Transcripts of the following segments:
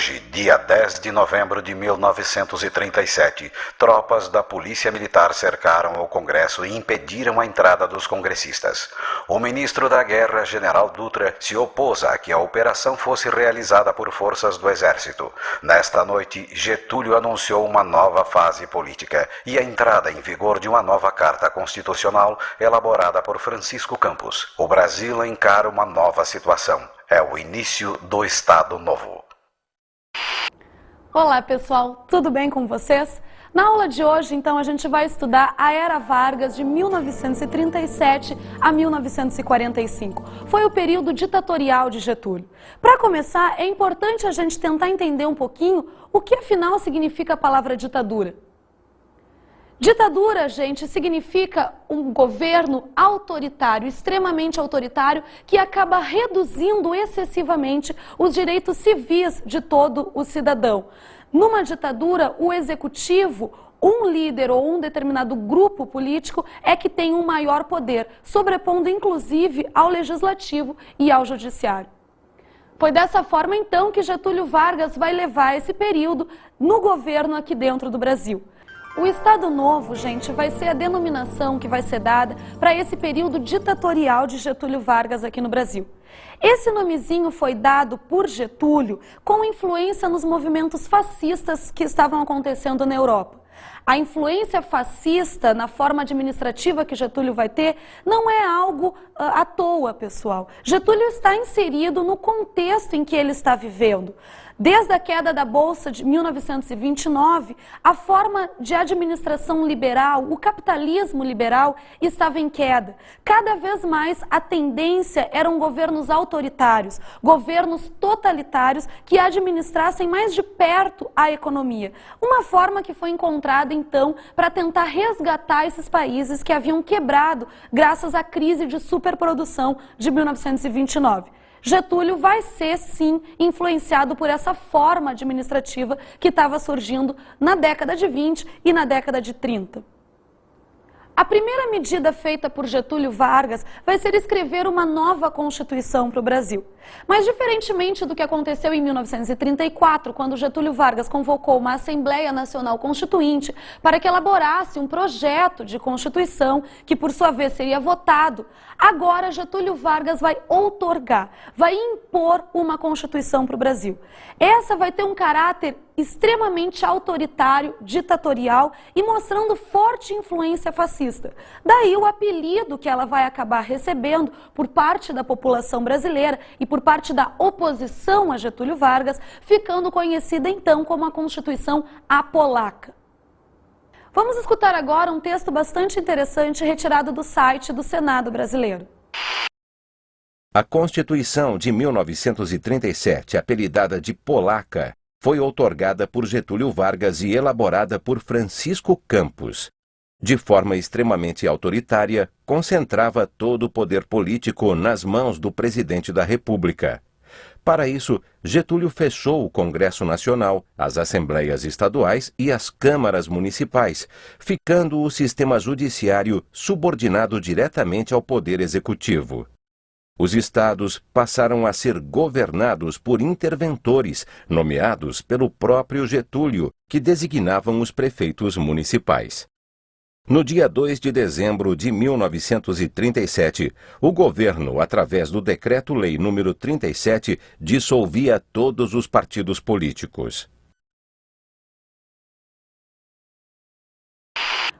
Hoje, dia 10 de novembro de 1937, tropas da Polícia Militar cercaram o Congresso e impediram a entrada dos congressistas. O ministro da Guerra, General Dutra, se opôs a que a operação fosse realizada por forças do Exército. Nesta noite, Getúlio anunciou uma nova fase política e a entrada em vigor de uma nova Carta Constitucional elaborada por Francisco Campos. O Brasil encara uma nova situação. É o início do Estado Novo. Olá pessoal, tudo bem com vocês? Na aula de hoje, então, a gente vai estudar a Era Vargas de 1937 a 1945. Foi o período ditatorial de Getúlio. Para começar, é importante a gente tentar entender um pouquinho o que afinal significa a palavra ditadura. Ditadura, gente, significa um governo autoritário, extremamente autoritário, que acaba reduzindo excessivamente os direitos civis de todo o cidadão. Numa ditadura, o executivo, um líder ou um determinado grupo político é que tem um maior poder, sobrepondo inclusive ao legislativo e ao judiciário. Foi dessa forma, então, que Getúlio Vargas vai levar esse período no governo aqui dentro do Brasil. O Estado Novo, gente, vai ser a denominação que vai ser dada para esse período ditatorial de Getúlio Vargas aqui no Brasil. Esse nomezinho foi dado por Getúlio com influência nos movimentos fascistas que estavam acontecendo na Europa. A influência fascista na forma administrativa que Getúlio vai ter não é algo à toa, pessoal. Getúlio está inserido no contexto em que ele está vivendo. Desde a queda da Bolsa de 1929, a forma de administração liberal, o capitalismo liberal, estava em queda. Cada vez mais a tendência eram governos autoritários, governos totalitários que administrassem mais de perto a economia. Uma forma que foi encontrada, então, para tentar resgatar esses países que haviam quebrado graças à crise de superprodução de 1929. Getúlio vai ser, sim, influenciado por essa forma administrativa que estava surgindo na década de 20 e na década de 30. A primeira medida feita por Getúlio Vargas vai ser escrever uma nova Constituição para o Brasil. Mas, diferentemente do que aconteceu em 1934, quando Getúlio Vargas convocou uma Assembleia Nacional Constituinte para que elaborasse um projeto de Constituição que, por sua vez, seria votado, agora Getúlio Vargas vai outorgar, vai impor uma Constituição para o Brasil. Essa vai ter um caráter extremamente autoritário, ditatorial e mostrando forte influência fascista. Daí o apelido que ela vai acabar recebendo por parte da população brasileira e por parte da oposição a Getúlio Vargas, ficando conhecida então como a Constituição Apolaca. Vamos escutar agora um texto bastante interessante retirado do site do Senado brasileiro. A Constituição de 1937, apelidada de Polaca, foi outorgada por Getúlio Vargas e elaborada por Francisco Campos. De forma extremamente autoritária, concentrava todo o poder político nas mãos do presidente da República. Para isso, Getúlio fechou o Congresso Nacional, as Assembleias Estaduais e as Câmaras Municipais, ficando o sistema judiciário subordinado diretamente ao Poder Executivo. Os estados passaram a ser governados por interventores, nomeados pelo próprio Getúlio, que designavam os prefeitos municipais. No dia 2 de dezembro de 1937, o governo, através do Decreto-Lei nº 37, dissolvia todos os partidos políticos.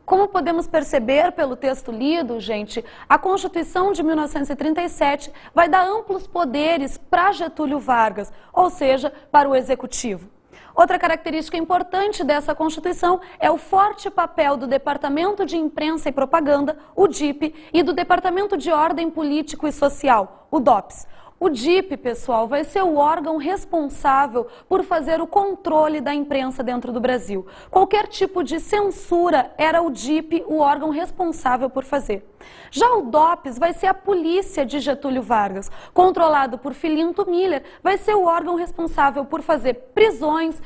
Como podemos perceber pelo texto lido, gente, a Constituição de 1937 vai dar amplos poderes para Getúlio Vargas, ou seja, para o Executivo. Outra característica importante dessa Constituição é o forte papel do Departamento de Imprensa e Propaganda, o DIP, e do Departamento de Ordem Político e Social, o DOPS. O DIP, pessoal, vai ser o órgão responsável por fazer o controle da imprensa dentro do Brasil. Qualquer tipo de censura era o DIP o órgão responsável por fazer. Já o DOPS vai ser a polícia de Getúlio Vargas, controlado por Filinto Miller, vai ser o órgão responsável por fazer prisões,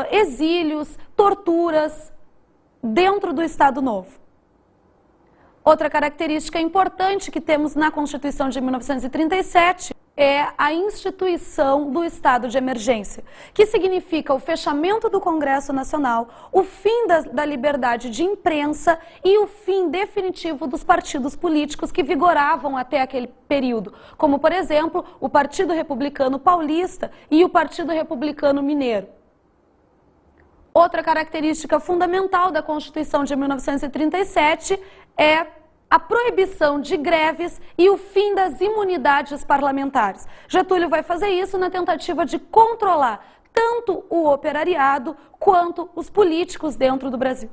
exílios, torturas dentro do Estado Novo. Outra característica importante que temos na Constituição de 1937 é a instituição do estado de emergência, que significa o fechamento do Congresso Nacional, o fim da liberdade de imprensa e o fim definitivo dos partidos políticos que vigoravam até aquele período, como, por exemplo, o Partido Republicano Paulista e o Partido Republicano Mineiro. Outra característica fundamental da Constituição de 1937 é a proibição de greves e o fim das imunidades parlamentares. Getúlio vai fazer isso na tentativa de controlar tanto o operariado quanto os políticos dentro do Brasil.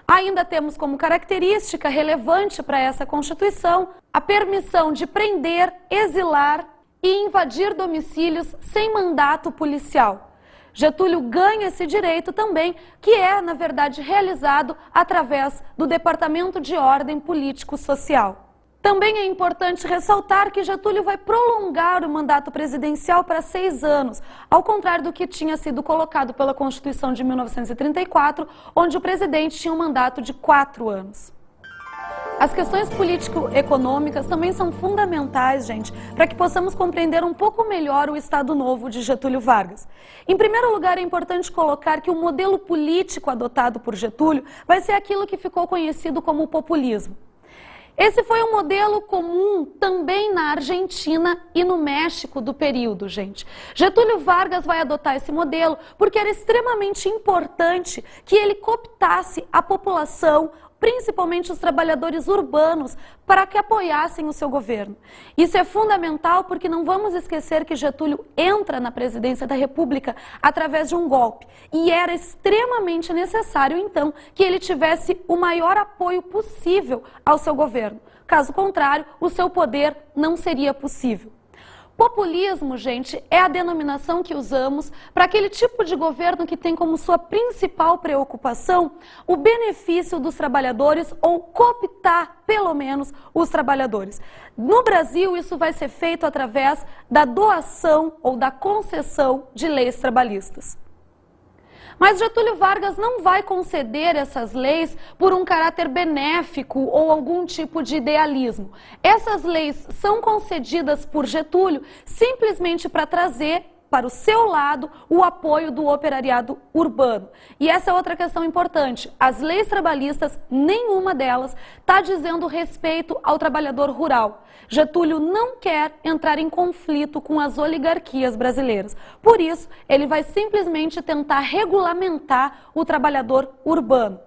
Ainda temos como característica relevante para essa Constituição a permissão de prender, exilar e invadir domicílios sem mandato policial. Getúlio ganha esse direito também, que é, na verdade, realizado através do Departamento de Ordem Político-Social. Também é importante ressaltar que Getúlio vai prolongar o mandato presidencial para 6 anos, ao contrário do que tinha sido colocado pela Constituição de 1934, onde o presidente tinha um mandato de 4 anos. As questões político-econômicas também são fundamentais, gente, para que possamos compreender um pouco melhor o Estado Novo de Getúlio Vargas. Em primeiro lugar, é importante colocar que o modelo político adotado por Getúlio vai ser aquilo que ficou conhecido como o populismo. Esse foi um modelo comum também na Argentina e no México do período, gente. Getúlio Vargas vai adotar esse modelo porque era extremamente importante que ele cooptasse a população, principalmente os trabalhadores urbanos, para que apoiassem o seu governo. Isso é fundamental porque não vamos esquecer que Getúlio entra na presidência da República através de um golpe. E era extremamente necessário, então, que ele tivesse o maior apoio possível ao seu governo. Caso contrário, o seu poder não seria possível. Populismo, gente, é a denominação que usamos para aquele tipo de governo que tem como sua principal preocupação o benefício dos trabalhadores ou cooptar, pelo menos, os trabalhadores. No Brasil, isso vai ser feito através da doação ou da concessão de leis trabalhistas. Mas Getúlio Vargas não vai conceder essas leis por um caráter benéfico ou algum tipo de idealismo. Essas leis são concedidas por Getúlio simplesmente para trazer para o seu lado o apoio do operariado urbano. E essa é outra questão importante. As leis trabalhistas, nenhuma delas está dizendo respeito ao trabalhador rural. Getúlio não quer entrar em conflito com as oligarquias brasileiras. Por isso, ele vai simplesmente tentar regulamentar o trabalhador urbano.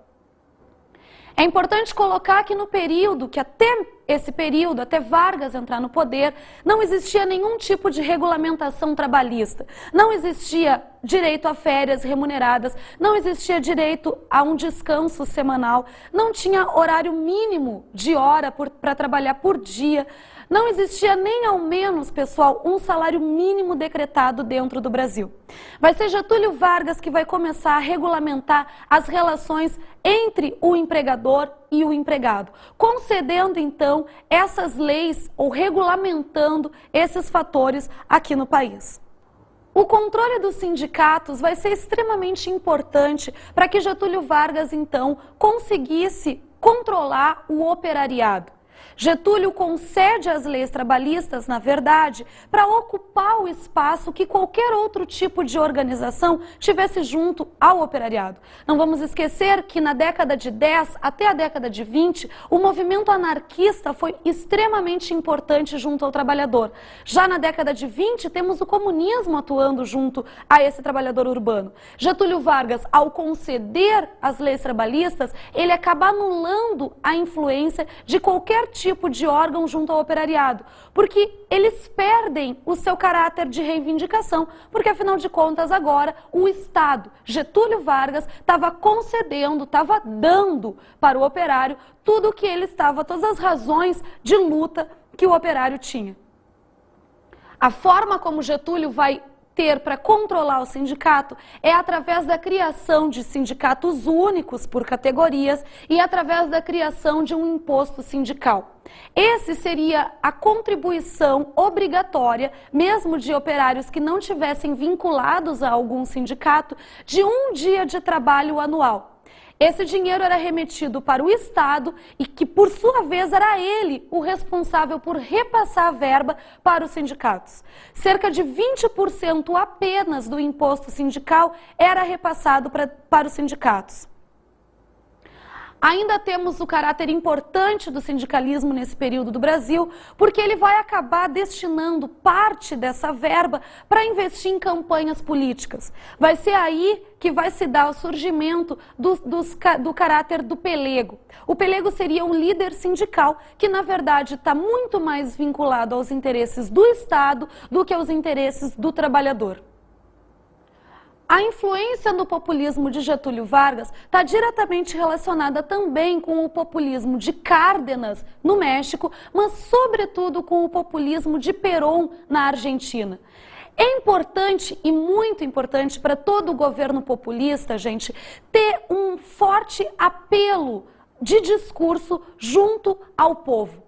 É importante colocar que no período, que até esse período, até Vargas entrar no poder, não existia nenhum tipo de regulamentação trabalhista. Não existia direito a férias remuneradas, não existia direito a um descanso semanal, não tinha horário mínimo de hora para trabalhar por dia. Não existia nem ao menos, pessoal, um salário mínimo decretado dentro do Brasil. Vai ser Getúlio Vargas que vai começar a regulamentar as relações entre o empregador e o empregado, concedendo então essas leis ou regulamentando esses fatores aqui no país. O controle dos sindicatos vai ser extremamente importante para que Getúlio Vargas então conseguisse controlar o operariado. Getúlio concede as leis trabalhistas, na verdade, para ocupar o espaço que qualquer outro tipo de organização tivesse junto ao operariado. Não vamos esquecer que na década de 10 até a década de 20, o movimento anarquista foi extremamente importante junto ao trabalhador. Já na década de 20, temos o comunismo atuando junto a esse trabalhador urbano. Getúlio Vargas, ao conceder as leis trabalhistas, ele acaba anulando a influência de qualquer tipo de órgão junto ao operariado, porque eles perdem o seu caráter de reivindicação, porque afinal de contas agora o Estado, Getúlio Vargas, estava concedendo, estava dando para o operário tudo o que ele estava, todas as razões de luta que o operário tinha. A forma como Getúlio vai ter para controlar o sindicato é através da criação de sindicatos únicos por categorias e através da criação de um imposto sindical. Esse seria a contribuição obrigatória, mesmo de operários que não tivessem vinculados a algum sindicato, de um dia de trabalho anual. Esse dinheiro era remetido para o Estado e que, por sua vez, era ele o responsável por repassar a verba para os sindicatos. Cerca de 20% apenas do imposto sindical era repassado para os sindicatos. Ainda temos o caráter importante do sindicalismo nesse período do Brasil, porque ele vai acabar destinando parte dessa verba para investir em campanhas políticas. Vai ser aí que vai se dar o surgimento do caráter do pelego. O pelego seria um líder sindical que, na verdade, está muito mais vinculado aos interesses do Estado do que aos interesses do trabalhador. A influência do populismo de Getúlio Vargas está diretamente relacionada também com o populismo de Cárdenas, no México, mas sobretudo com o populismo de Perón, na Argentina. É importante e muito importante para todo o governo populista, gente, ter um forte apelo de discurso junto ao povo.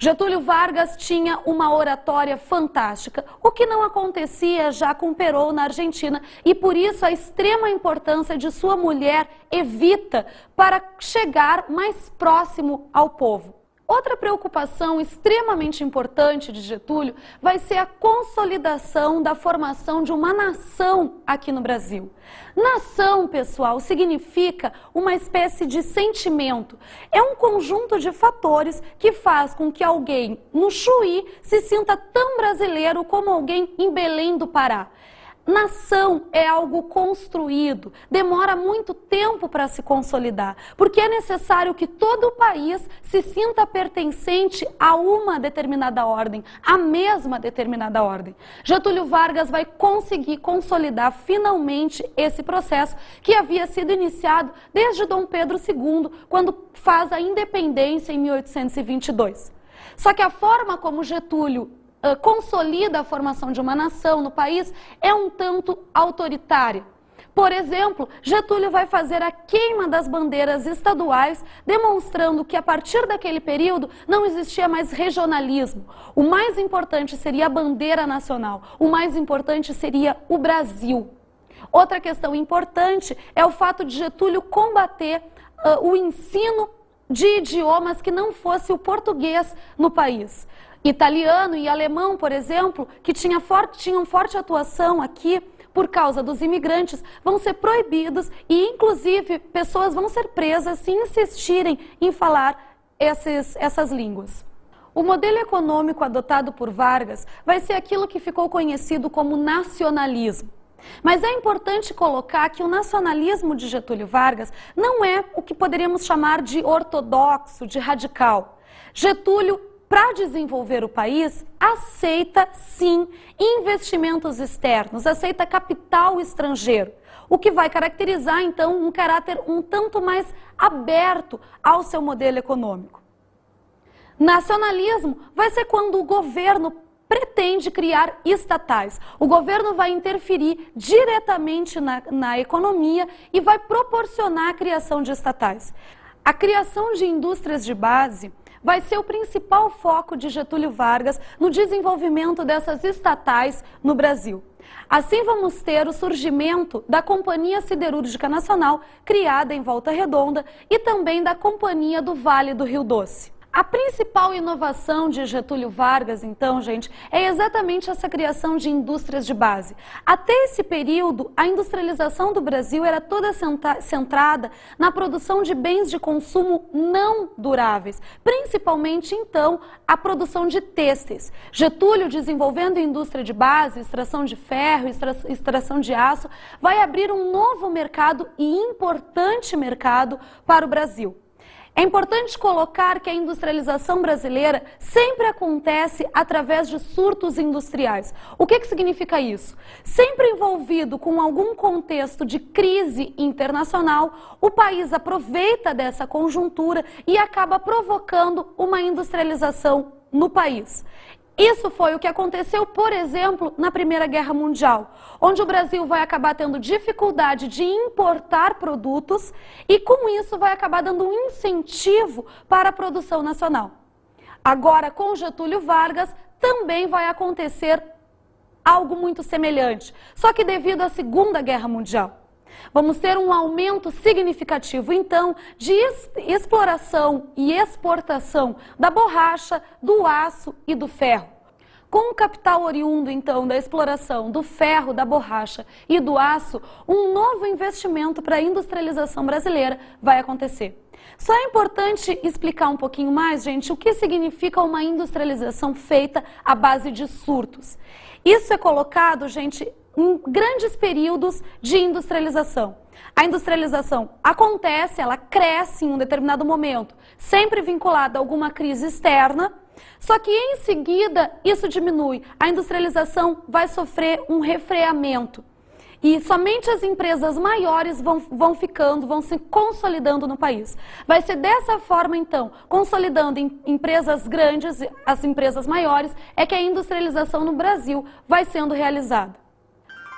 Getúlio Vargas tinha uma oratória fantástica, o que não acontecia já com Perón na Argentina, e por isso a extrema importância de sua mulher Evita para chegar mais próximo ao povo. Outra preocupação extremamente importante de Getúlio vai ser a consolidação da formação de uma nação aqui no Brasil. Nação, pessoal, significa uma espécie de sentimento. É um conjunto de fatores que faz com que alguém no Chuí se sinta tão brasileiro como alguém em Belém do Pará. Nação é algo construído, demora muito tempo para se consolidar, porque é necessário que todo o país se sinta pertencente a uma determinada ordem, a mesma determinada ordem. Getúlio Vargas vai conseguir consolidar finalmente esse processo que havia sido iniciado desde Dom Pedro II, quando faz a independência em 1822. Só que a forma como Getúlio consolida a formação de uma nação no país é um tanto autoritária. Por exemplo, Getúlio vai fazer a queima das bandeiras estaduais, demonstrando que a partir daquele período não existia mais regionalismo. O mais importante seria a bandeira nacional, o mais importante seria o Brasil. Outra questão importante é o fato de Getúlio combater o ensino de idiomas que não fosse o português no país. Italiano e alemão, por exemplo, que tinham forte atuação aqui por causa dos imigrantes, vão ser proibidos e, inclusive, pessoas vão ser presas se insistirem em falar essas línguas. O modelo econômico adotado por Vargas vai ser aquilo que ficou conhecido como nacionalismo. Mas é importante colocar que o nacionalismo de Getúlio Vargas não é o que poderíamos chamar de ortodoxo, de radical. Getúlio, para desenvolver o país, aceita sim investimentos externos, aceita capital estrangeiro, o que vai caracterizar então um caráter um tanto mais aberto ao seu modelo econômico. Nacionalismo vai ser quando o governo pretende criar estatais. O governo vai interferir diretamente na economia e vai proporcionar a criação de estatais. A criação de indústrias de base vai ser o principal foco de Getúlio Vargas no desenvolvimento dessas estatais no Brasil. Assim vamos ter o surgimento da Companhia Siderúrgica Nacional, criada em Volta Redonda, e também da Companhia do Vale do Rio Doce. A principal inovação de Getúlio Vargas, então, gente, é exatamente essa criação de indústrias de base. Até esse período, a industrialização do Brasil era toda centrada na produção de bens de consumo não duráveis, principalmente, então, a produção de têxteis. Getúlio, desenvolvendo indústria de base, extração de ferro, extração de aço, vai abrir um novo mercado e importante mercado para o Brasil. É importante colocar que a industrialização brasileira sempre acontece através de surtos industriais. O que significa isso? Sempre envolvido com algum contexto de crise internacional, o país aproveita dessa conjuntura e acaba provocando uma industrialização no país. Isso foi o que aconteceu, por exemplo, na Primeira Guerra Mundial, onde o Brasil vai acabar tendo dificuldade de importar produtos e, com isso, vai acabar dando um incentivo para a produção nacional. Agora, com Getúlio Vargas, também vai acontecer algo muito semelhante, só que devido à Segunda Guerra Mundial. Vamos ter um aumento significativo, então, de exploração e exportação da borracha, do aço e do ferro. Com o capital oriundo, então, da exploração do ferro, da borracha e do aço, um novo investimento para a industrialização brasileira vai acontecer. Só é importante explicar um pouquinho mais, gente, o que significa uma industrialização feita à base de surtos. Isso é colocado, gente, em grandes períodos de industrialização. A industrialização acontece, ela cresce em um determinado momento, sempre vinculada a alguma crise externa, só que em seguida isso diminui. A industrialização vai sofrer um refreamento. E somente as empresas maiores vão se consolidando no país. Vai ser dessa forma, então, consolidando em empresas grandes, as empresas maiores, é que a industrialização no Brasil vai sendo realizada.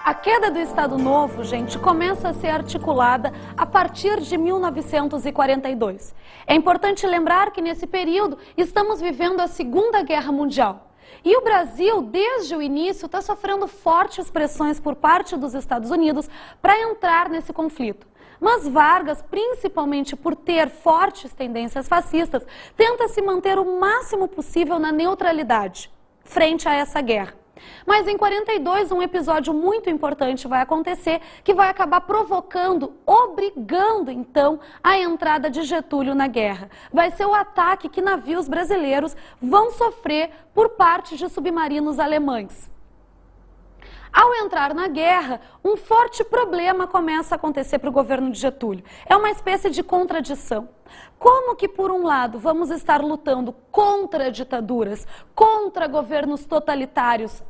A queda do Estado Novo, gente, começa a ser articulada a partir de 1942. É importante lembrar que nesse período estamos vivendo a Segunda Guerra Mundial. E o Brasil, desde o início, está sofrendo fortes pressões por parte dos Estados Unidos para entrar nesse conflito. Mas Vargas, principalmente por ter fortes tendências fascistas, tenta se manter o máximo possível na neutralidade frente a essa guerra. Mas em 42, um episódio muito importante vai acontecer, que vai acabar obrigando então a entrada de Getúlio na guerra. Vai ser o ataque que navios brasileiros vão sofrer por parte de submarinos alemães. Ao entrar na guerra, um forte problema começa a acontecer para o governo de Getúlio. É uma espécie de contradição. Como que, por um lado, vamos estar lutando contra ditaduras, contra governos totalitários,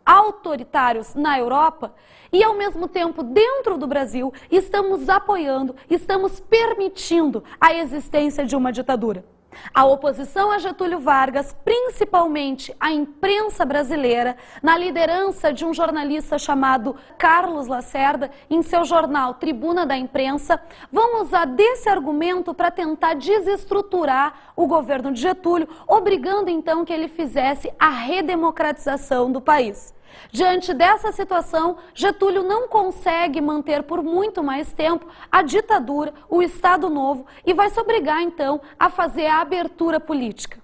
autoritários na Europa, e ao mesmo tempo, dentro do Brasil, estamos apoiando, estamos permitindo a existência de uma ditadura? A oposição a Getúlio Vargas, principalmente a imprensa brasileira, na liderança de um jornalista chamado Carlos Lacerda, em seu jornal Tribuna da Imprensa, vão usar desse argumento para tentar desestruturar o governo de Getúlio, obrigando então que ele fizesse a redemocratização do país. Diante dessa situação, Getúlio não consegue manter por muito mais tempo a ditadura, o Estado Novo, e vai se obrigar então a fazer a abertura política.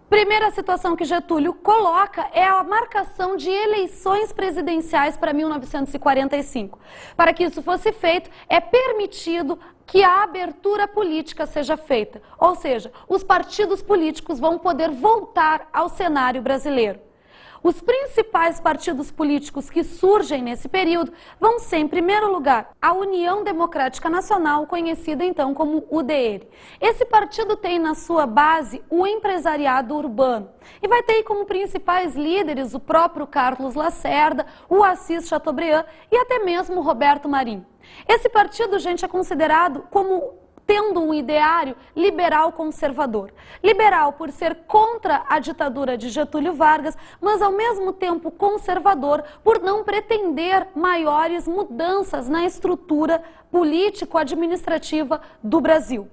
Primeira situação que Getúlio coloca é a marcação de eleições presidenciais para 1945. Para que isso fosse feito, é permitido que a abertura política seja feita, ou seja, os partidos políticos vão poder voltar ao cenário brasileiro. Os principais partidos políticos que surgem nesse período vão ser, em primeiro lugar, a União Democrática Nacional, conhecida então como UDN. Esse partido tem na sua base o empresariado urbano e vai ter como principais líderes o próprio Carlos Lacerda, o Assis Chateaubriand e até mesmo o Roberto Marinho. Esse partido, gente, é considerado como tendo um ideário liberal conservador. Liberal por ser contra a ditadura de Getúlio Vargas, mas ao mesmo tempo conservador por não pretender maiores mudanças na estrutura político-administrativa do Brasil.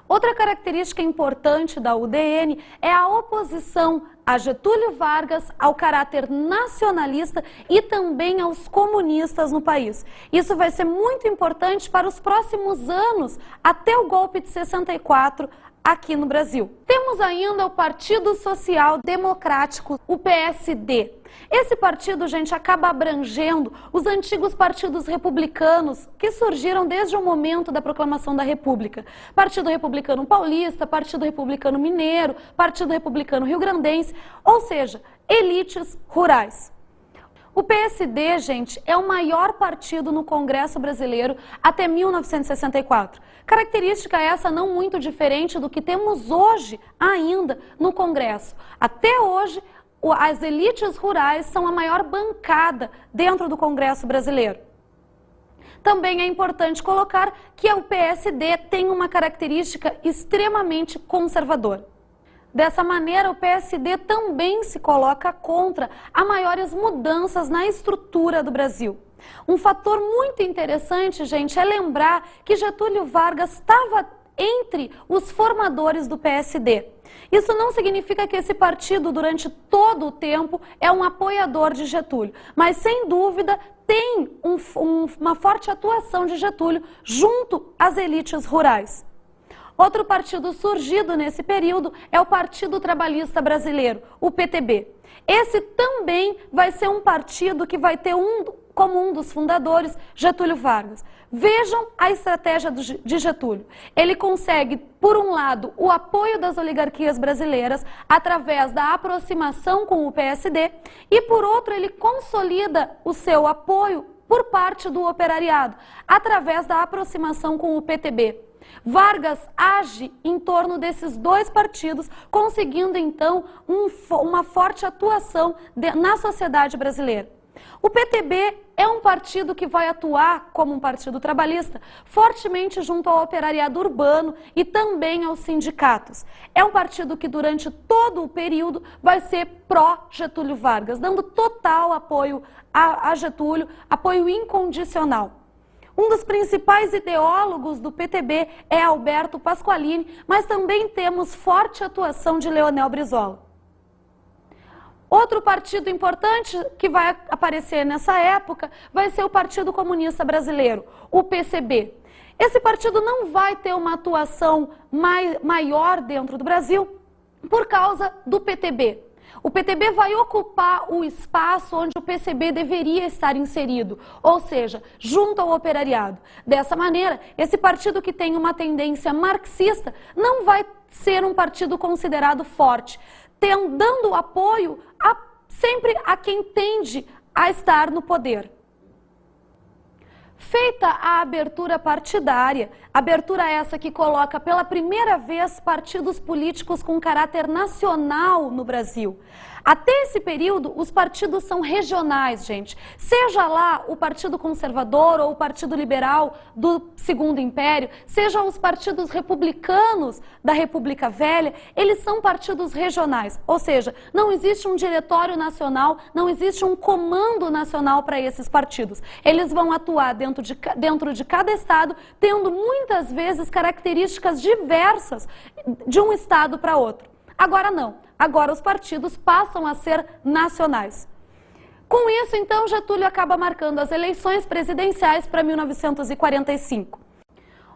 Outra característica importante da UDN é a oposição a Getúlio Vargas, ao caráter nacionalista e também aos comunistas no país. Isso vai ser muito importante para os próximos anos, até o golpe de 64 aqui no Brasil. Temos ainda o Partido Social Democrático, o PSD. Esse partido, gente, acaba abrangendo os antigos partidos republicanos que surgiram desde o momento da proclamação da República. Partido Republicano Paulista, Partido Republicano Mineiro, Partido Republicano Rio-Grandense, ou seja, elites rurais. O PSD, gente, é o maior partido no Congresso brasileiro até 1964. Característica essa não muito diferente do que temos hoje ainda no Congresso. Até hoje, as elites rurais são a maior bancada dentro do Congresso brasileiro. Também é importante colocar que o PSD tem uma característica extremamente conservadora. Dessa maneira, o PSD também se coloca contra a maiores mudanças na estrutura do Brasil. Um fator muito interessante, gente, é lembrar que Getúlio Vargas estava entre os formadores do PSD. Isso não significa que esse partido, durante todo o tempo, é um apoiador de Getúlio, mas, sem dúvida, tem uma forte atuação de Getúlio junto às elites rurais. Outro partido surgido nesse período é o Partido Trabalhista Brasileiro, o PTB. Esse também vai ser um partido que vai ter como um dos fundadores Getúlio Vargas. Vejam a estratégia de Getúlio. Ele consegue, por um lado, o apoio das oligarquias brasileiras através da aproximação com o PSD e, por outro, ele consolida o seu apoio por parte do operariado através da aproximação com o PTB. Vargas age em torno desses dois partidos, conseguindo então uma forte atuação na sociedade brasileira. O PTB é um partido que vai atuar como um partido trabalhista fortemente junto ao operariado urbano e também aos sindicatos. É um partido que durante todo o período vai ser pró-Getúlio Vargas, dando total apoio a Getúlio, apoio incondicional. Um dos principais ideólogos do PTB é Alberto Pasqualini, mas também temos forte atuação de Leonel Brizola. Outro partido importante que vai aparecer nessa época vai ser o Partido Comunista Brasileiro, o PCB. Esse partido não vai ter uma atuação maior dentro do Brasil por causa do PTB. O PTB vai ocupar o espaço onde o PCB deveria estar inserido, ou seja, junto ao operariado. Dessa maneira, esse partido que tem uma tendência marxista não vai ser um partido considerado forte, dando apoio sempre a quem tende a estar no poder. Feita a abertura partidária, abertura essa que coloca pela primeira vez partidos políticos com caráter nacional no Brasil. Até esse período, os partidos são regionais, gente. Seja lá o Partido Conservador ou o Partido Liberal do Segundo Império, sejam os partidos republicanos da República Velha, eles são partidos regionais. Ou seja, não existe um diretório nacional, não existe um comando nacional para esses partidos. Eles vão atuar dentro de cada estado, tendo muitas vezes características diversas de um estado para outro. Agora não. Agora os partidos passam a ser nacionais. Com isso, então, Getúlio acaba marcando as eleições presidenciais para 1945.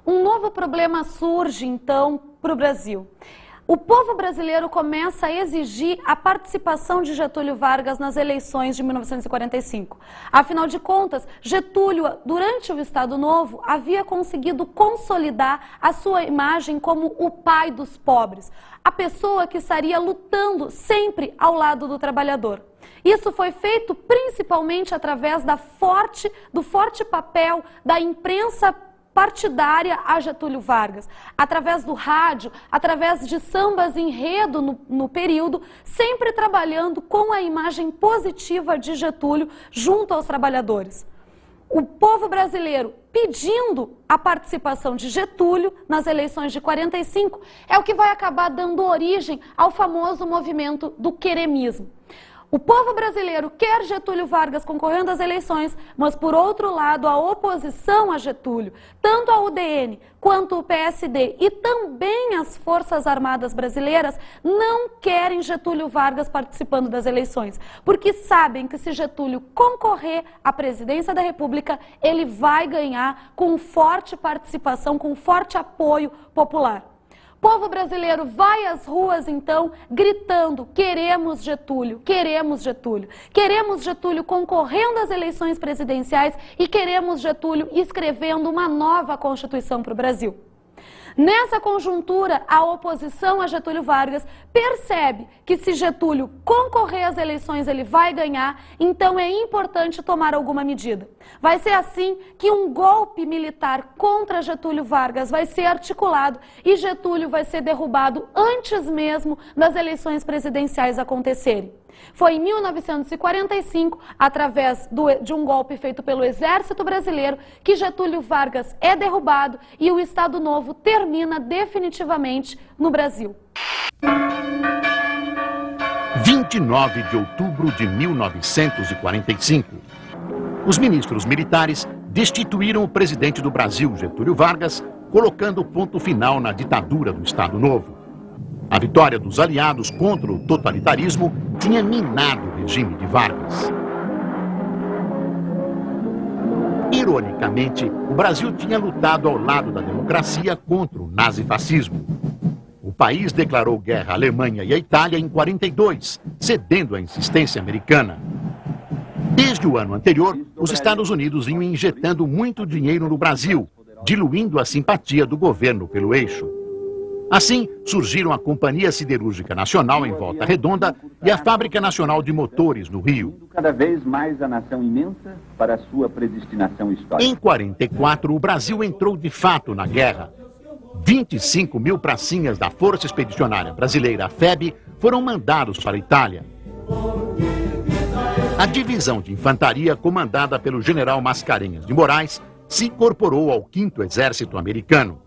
Um novo problema surge, então, para o Brasil. O povo brasileiro começa a exigir a participação de Getúlio Vargas nas eleições de 1945. Afinal de contas, Getúlio, durante o Estado Novo, havia conseguido consolidar a sua imagem como o pai dos pobres, a pessoa que estaria lutando sempre ao lado do trabalhador. Isso foi feito principalmente através do forte papel da imprensa partidária a Getúlio Vargas, através do rádio, através de sambas enredo no período, sempre trabalhando com a imagem positiva de Getúlio junto aos trabalhadores. O povo brasileiro pedindo a participação de Getúlio nas eleições de 45 é o que vai acabar dando origem ao famoso movimento do queremismo. O povo brasileiro quer Getúlio Vargas concorrendo às eleições, mas, por outro lado, a oposição a Getúlio, tanto a UDN quanto o PSD e também as Forças Armadas brasileiras, não querem Getúlio Vargas participando das eleições, porque sabem que se Getúlio concorrer à presidência da República, ele vai ganhar com forte participação, com forte apoio popular. O povo brasileiro vai às ruas, então, gritando: queremos Getúlio, queremos Getúlio. Queremos Getúlio concorrendo às eleições presidenciais e queremos Getúlio escrevendo uma nova Constituição para o Brasil. Nessa conjuntura, a oposição a Getúlio Vargas percebe que se Getúlio concorrer às eleições ele vai ganhar, então é importante tomar alguma medida. Vai ser assim que um golpe militar contra Getúlio Vargas vai ser articulado e Getúlio vai ser derrubado antes mesmo das eleições presidenciais acontecerem. Foi em 1945, através de um golpe feito pelo Exército Brasileiro, que Getúlio Vargas é derrubado e o Estado Novo termina definitivamente no Brasil. 29 de outubro de 1945. Os ministros militares destituíram o presidente do Brasil, Getúlio Vargas, colocando ponto final na ditadura do Estado Novo. A vitória dos aliados contra o totalitarismo tinha minado o regime de Vargas. Ironicamente, o Brasil tinha lutado ao lado da democracia contra o nazifascismo. O país declarou guerra à Alemanha e à Itália em 1942, cedendo à insistência americana. Desde o ano anterior, os Estados Unidos vinham injetando muito dinheiro no Brasil, diluindo a simpatia do governo pelo eixo. Assim, surgiram a Companhia Siderúrgica Nacional em Volta Redonda e a Fábrica Nacional de Motores no Rio. Cada vez mais a nação imensa para a sua predestinação histórica. Em 1944, o Brasil entrou de fato na guerra. 25 mil pracinhas da Força Expedicionária Brasileira, a FEB, foram mandados para a Itália. A divisão de infantaria, comandada pelo general Mascarenhas de Moraes, se incorporou ao 5º Exército Americano.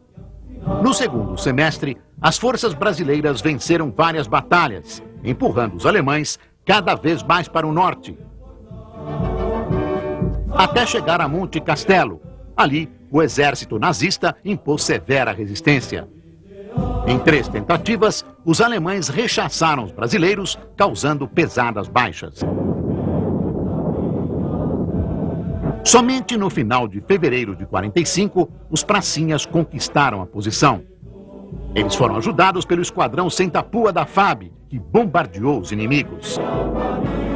No segundo semestre, as forças brasileiras venceram várias batalhas, empurrando os alemães cada vez mais para o norte, até chegar a Monte Castelo. Ali, o exército nazista impôs severa resistência. Em 3 tentativas, os alemães rechaçaram os brasileiros, causando pesadas baixas. Somente no final de fevereiro de 1945, os pracinhas conquistaram a posição. Eles foram ajudados pelo esquadrão Sentapua da FAB, que bombardeou os inimigos.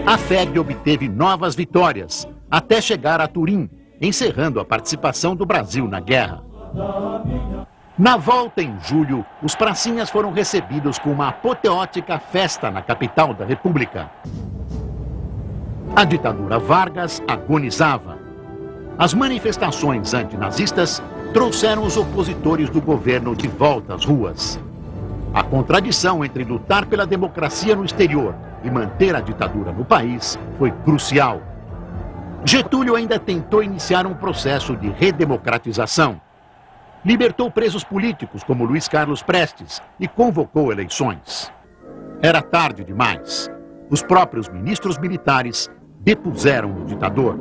A FEB obteve novas vitórias, até chegar a Turim, encerrando a participação do Brasil na guerra. Na volta em julho, os pracinhas foram recebidos com uma apoteótica festa na capital da República. A ditadura Vargas agonizava. As manifestações antinazistas trouxeram os opositores do governo de volta às ruas. A contradição entre lutar pela democracia no exterior e manter a ditadura no país foi crucial. Getúlio ainda tentou iniciar um processo de redemocratização. Libertou presos políticos como Luiz Carlos Prestes e convocou eleições. Era tarde demais. Os próprios ministros militares depuseram o ditador.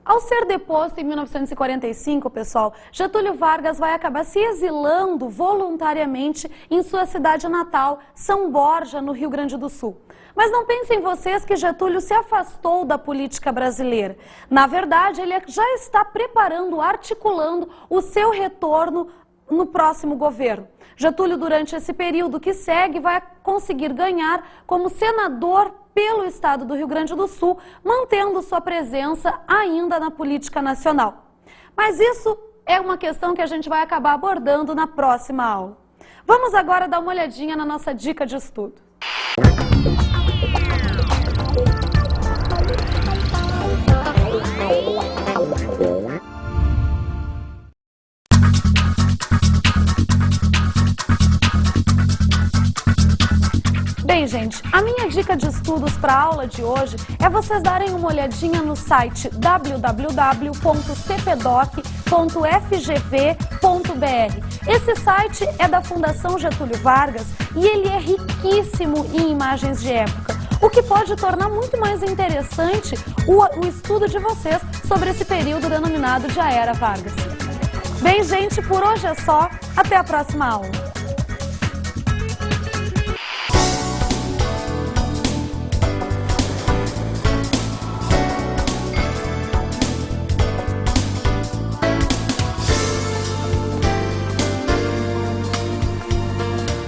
Ao ser deposto em 1945, pessoal, Getúlio Vargas vai acabar se exilando voluntariamente em sua cidade natal, São Borja, no Rio Grande do Sul. Mas não pensem vocês que Getúlio se afastou da política brasileira. Na verdade, ele já está preparando, articulando o seu retorno no próximo governo. Getúlio, durante esse período que segue, vai conseguir ganhar como senador pelo estado do Rio Grande do Sul, mantendo sua presença ainda na política nacional. Mas isso é uma questão que a gente vai acabar abordando na próxima aula. Vamos agora dar uma olhadinha na nossa dica de estudo. Bem, gente, a minha dica de estudos para a aula de hoje é vocês darem uma olhadinha no site www.cpdoc.fgv.br. Esse site é da Fundação Getúlio Vargas e ele é riquíssimo em imagens de época, o que pode tornar muito mais interessante o estudo de vocês sobre esse período denominado de a Era Vargas. Bem, gente, por hoje é só. Até a próxima aula.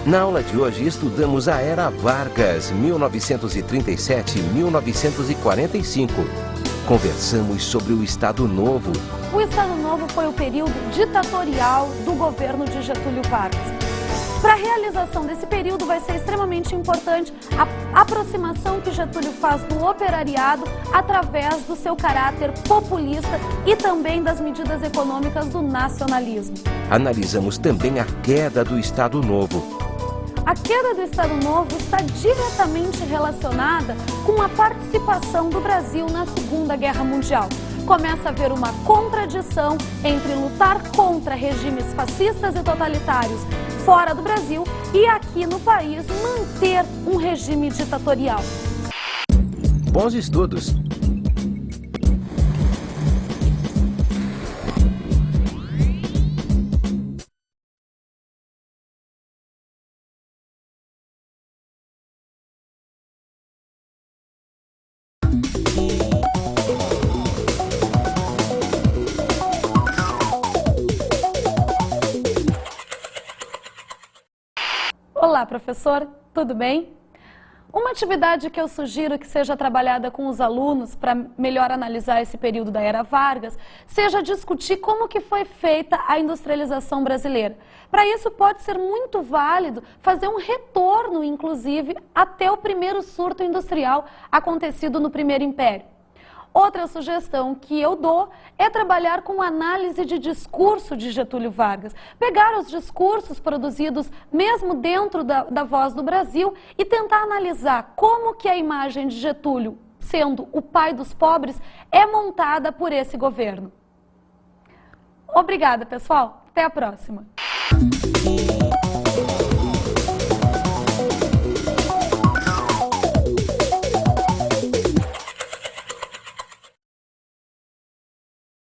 Na aula de hoje estudamos a Era Vargas, 1937-1945. Conversamos sobre o Estado Novo. O Estado Novo foi o período ditatorial do governo de Getúlio Vargas. Para a realização desse período vai ser extremamente importante a aproximação que Getúlio faz do operariado através do seu caráter populista e também das medidas econômicas do nacionalismo. Analisamos também a queda do Estado Novo. A queda do Estado Novo está diretamente relacionada com a participação do Brasil na Segunda Guerra Mundial. Começa a haver uma contradição entre lutar contra regimes fascistas e totalitários fora do Brasil e aqui no país manter um regime ditatorial. Bons estudos! Olá, professor, tudo bem? Uma atividade que eu sugiro que seja trabalhada com os alunos para melhor analisar esse período da Era Vargas, seja discutir como que foi feita a industrialização brasileira. Para isso pode ser muito válido fazer um retorno, inclusive, até o primeiro surto industrial acontecido no Primeiro Império. Outra sugestão que eu dou é trabalhar com análise de discurso de Getúlio Vargas. Pegar os discursos produzidos mesmo dentro da Voz do Brasil e tentar analisar como que a imagem de Getúlio, sendo o pai dos pobres, é montada por esse governo. Obrigada, pessoal. Até a próxima.